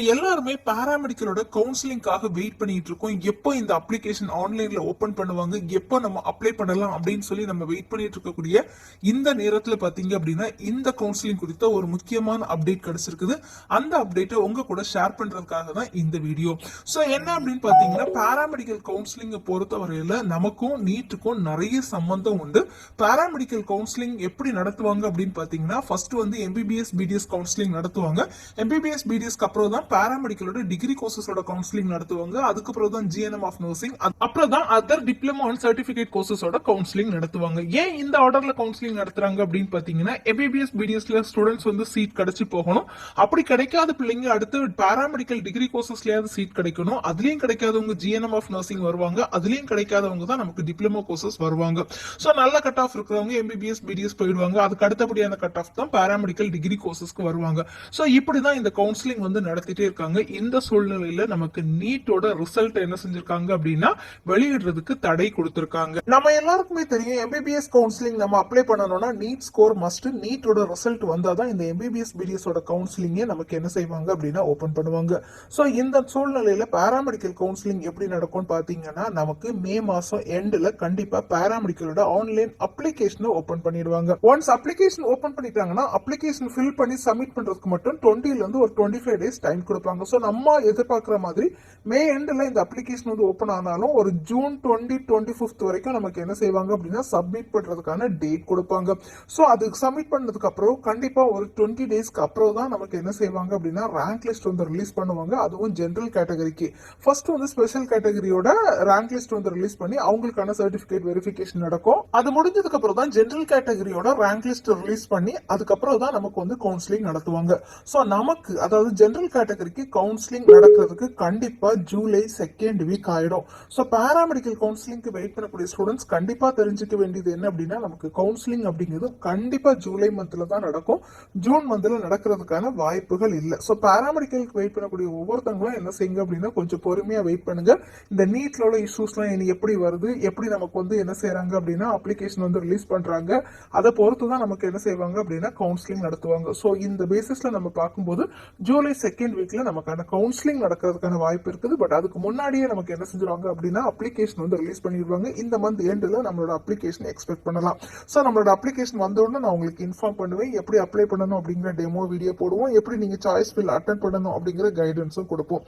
எல்லாருமே பாராமெடிக்கலோட கவுன்சிலிங்காக வெயிட் பண்ணிட்டு இருக்கோம். எப்போ இந்த அப்ளிகேஷன் ஆன்லைன்ல ஓபன் பண்ணுவாங்க, எப்போ நம்ம அப்ளை பண்ணலாம் அப்படின்னு சொல்லி நம்ம வெயிட் பண்ணிட்டு இருக்கக்கூடிய இந்த நேரத்துல பாத்தீங்க அப்படின்னா இந்த கவுன்சிலிங் குறித்த ஒரு முக்கியமான அப்டேட் கிடைச்சிருக்குது. அந்த அப்டேட்டை உங்க கூட ஷேர் பண்றதுக்காக தான் இந்த வீடியோ. ஸோ என்ன அப்படின்னு பாத்தீங்கன்னா பாராமெடிக்கல் கவுன்சிலிங் பொறுத்தவரையில நமக்கும் நீட்டுக்கும் நிறைய சம்பந்தம் உண்டு. பாராமெடிக்கல் கவுன்சிலிங் எப்படி நடத்துவாங்க அப்படின்னு பாத்தீங்கன்னா ஃபர்ஸ்ட் வந்து எம்பிபிஎஸ் பிடிஎஸ் கவுன்சிலிங் நடத்துவாங்க. எம்பிபிஎஸ் பிடிஎஸ்க்கு அப்புறம் தான் பாராமெடிக்கலோட டிகிரி கோர்சஸோட கவுன்சிலிங் நடத்துவாங்க. அதுக்கப்புறம் தான் ஜிஎன்எம் ஆஃப் நர்சிங், அப்புறம் தான் அதர் டிப்ளமோ அண்ட் சர்டிபிகேட் கோர்சஸோட கவுன்சிலிங் நடத்துவாங்க. ஏன் இந்த ஆர்டர்ல கவுன்சிலிங் நடத்துறாங்க அப்படின்னு பாத்தீங்கன்னா எம்பிபிஎஸ் பிடிஎஸ்ல ஸ்டூடெண்ட்ஸ் வந்து சீட் கிடைச்சு போகணும். அப்படி கிடைக்காத பிள்ளைங்க அடுத்து பாராமெடிக்கல் டிகிரி கோர்சஸ்லயாவது சீட் கிடைக்கணும். அதுலயும் கிடைக்காதவங்க ஜிஎன்எம் ஆஃப் நர்சிங் வருவாங்க. அதுலயும் கிடைக்காதவங்க தான் நமக்கு டிப்ளமோ கோர்சஸ் வருவாங்க. சோ நல்ல கட் ஆஃப் இருக்கிறவங்க எம்பிபிஎஸ் பிடிஎஸ் போயிடுவாங்க. அதுக்கு அடுத்தபடியான கட் ஆஃப் தான் பாராமெடிக்கல் டிகிரி கோர்சஸ்க்கு வருவாங்க. சோ இப்படிதான் இந்த கவுன்சிலிங் வந்து நடத்திட்டே இருக்காங்க. இந்த சூழ்நிலையில நமக்கு நீட்டோட ரிசல்ட் என்ன செஞ்சிருக்காங்க அப்படின்னா வெளியிடுறதுக்கு தடை கொடுத்திருக்காங்க. நம்ம எல்லாருக்குமே தெரியும் எம்பிபிஎஸ் கவுன்சிலிங் நம்ம அப்ளை பண்ணணும்னா நீட் ஸ்கோர் மஸ்ட். நீட்டோட ரிசல்ட் வந்தாதான் இந்த எம்பிபிஎஸ் பிடிஎஸ் ஓட கவுன்சிலிங்கே நமக்கு என்ன செய்வாங்க அப்படின்னா ஓபன் பண்ணுவாங்க. சோ இந்த சூழ்நிலையில பாராமெடிக்கல் கவுன்சிலிங் எப்படி நடக்கும்னு பாத்தீங்கன்னா நமக்கு மே மாசம் எண்ட்ல கண்டிப்பா பாராமெடிக்கலோட ஆன்லைன் அப்ளிகேஷனை ஓபன் பண்ணிடுவாங்க. ஒன்ஸ் அப்ளிகேஷன் ஓபன் பண்ணிட்டாங்கன்னா அப்ளிகேஷன் ஃபில் பண்ணி சப்மிட் பண்றதுக்கு மட்டும் 20ல இருந்து ஒரு 25 டேஸ் டைம் கொடுப்பாங்க. ஸோ நம்ம எதிர்பார்க்குற மாதிரி மே எண்டில் இந்த அப்ளிகேஷன் வந்து ஓப்பன் ஆனாலும் ஒரு ஜூன் 2025 வரைக்கும் நமக்கு என்ன செய்வாங்க அப்படின்னா சப்மிட் பண்றதுக்கான டேட் கொடுப்பாங்க. ஸோ அதுக்கு சப்மிட் பண்ணதுக்கு அப்புறம் கண்டிப்பா ஒரு 20 டேஸ்க்கு அப்புறம் தான் நமக்கு என்ன செய்வாங்க அப்படின்னா ரேங்க் லிஸ்ட் வந்து ரிலீஸ் பண்ணுவாங்க. அதுவும் ஜென்ரல் கேட்டகரிக்கு ஃபர்ஸ்ட் வந்து ஸ்பெஷல் கேட்டகரியோட ரேங்க் லிஸ்ட் வந்து ரிலீஸ் பண்ணி அவங்களுக்கான சர்டிபிகேட் வெரிஃபிகேஷன் நடக்கும். அது முடிஞ்சதுக்கு அப்புறம் தான் ஜென்ரல் கேட்டகரியோட ரேங்க் லிஸ்ட் ரிலீஸ் பண்ணி அதுக்கப்புறம் தான் நமக்கு வந்து கவுன்சிலிங் நடத்துவாங்க. ஸோ நமக்கு அதாவது ஜெனரல் கேட்டகரிக்கு கவுன்சிலிங் நடக்கிறதுக்கு கண்டிப்பா ஜூலை 2nd வீக் ஆயிடும். ஸோ பாராமெடிக்கல் கவுன்சிலிங்க்கு வெயிட் பண்ணக்கூடிய ஸ்டூடெண்ட்ஸ் கண்டிப்பா தெரிஞ்சுக்க வேண்டியது என்ன அப்படின்னா நமக்கு கவுன்சிலிங் அப்படிங்கிறது கண்டிப்பா ஜூலை மந்த்ல தான் நடக்கும். ஜூன் மந்த்ல நடக்கிறதுக்கான வாய்ப்புகள் இல்லை. ஸோ பாராமெடிக்கலுக்கு வெயிட் பண்ணக்கூடிய ஒவ்வொருத்தவங்களும் என்ன செய்யுங்க அப்படின்னா கொஞ்சம் பொறுமையா வெயிட் பண்ணுங்க. இந்த நீட்ல உள்ள இஷ்யூஸ்லாம் இனி எப்படி வருது, எப்படி நமக்கு வந்து என்ன செய்யறாங்க அப்படின்னா அப்ளிகேஷன் வந்து ரிலீஸ் பண்றாங்க, அதை பொறுத்து தான் நமக்கு என்ன செய்வாங்க அப்படின்னா கவுன்சிலிங் நடத்துவாங்க. ஸோ இந்த பேசிஸ்ல நம்ம பார்க்கும்போது ஜூலை 2nd வீக்ல நமக்கான கவுன்சிலிங் நடக்கிறதுக்கான வாய்ப்பு இருக்குது. பட் அதுக்கு முன்னாடியே நமக்கு என்ன செஞ்சிருவாங்க அப்படின்னா அப்ளிகேஷன் வந்து ரிலீஸ் பண்ணிடுவாங்க. இந்த மந்த் எண்ட்ல நம்மளோட அப்ளிகேஷன் எக்ஸ்பெக்ட் பண்ணலாம். ஸோ நம்மளோட அப்ளிகேஷன் வந்த உடனே நான் உங்களுக்கு இன்ஃபார்ம் பண்ணுவேன். எப்படி அப்ளை பண்ணணும் அப்படிங்கிற டெமோ வீடியோ போடுவோம். எப்படி நீங்க சாய்ஸ் ஃபில் அட்டன் பண்ணணும் அப்படிங்கிற கைடன்ஸும் கொடுப்போம்.